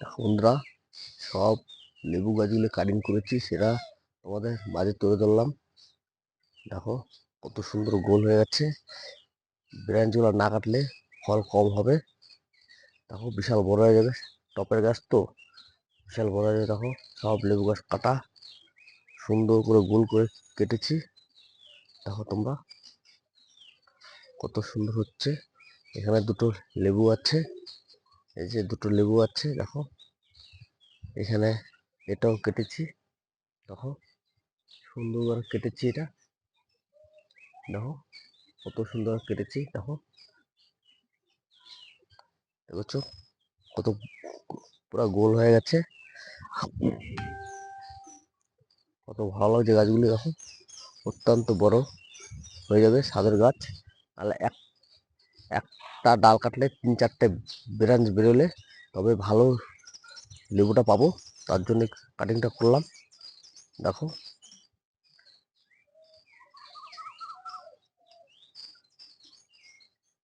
বন্ধুরা, সব লেবু গাছগুলো কাটিং করেছি, সেটা তোমাদের মাঝে তুলে ধরলাম। দেখো কত সুন্দর গোল হয়ে যাচ্ছে। ব্রাঞ্চগুলো না কাটলে ফল কম হবে। দেখো বিশাল বড় হয়ে যাবে, টপের গাছ তো বিশাল বড় হয়ে যাবে। দেখো সব লেবু গাছ কাটা, সুন্দর করে গোল করে কেটেছি। দেখো তোমরা কত সুন্দর হচ্ছে। এখানে দুটো লেবু আছে, এই যে দুটো লেবু আছে। দেখো এখানে এটাও কেটেছি। দেখো সুন্দর করে কেটেছি এটা। দেখো কত সুন্দর কেটেছি। দেখো দেখছো কত পুরো গোল হয়ে গেছে। কত ভালো লাগছে গাছগুলি। দেখো অত্যন্ত বড় হয়ে যাবে সাদের গাছ। তাহলে একটা ডাল কাটলে 3-4টে ব্রাঞ্চ বেরোলে তবে ভালো লেবুটা পাবো। তার জন্য কাটিংটা করলাম। দেখো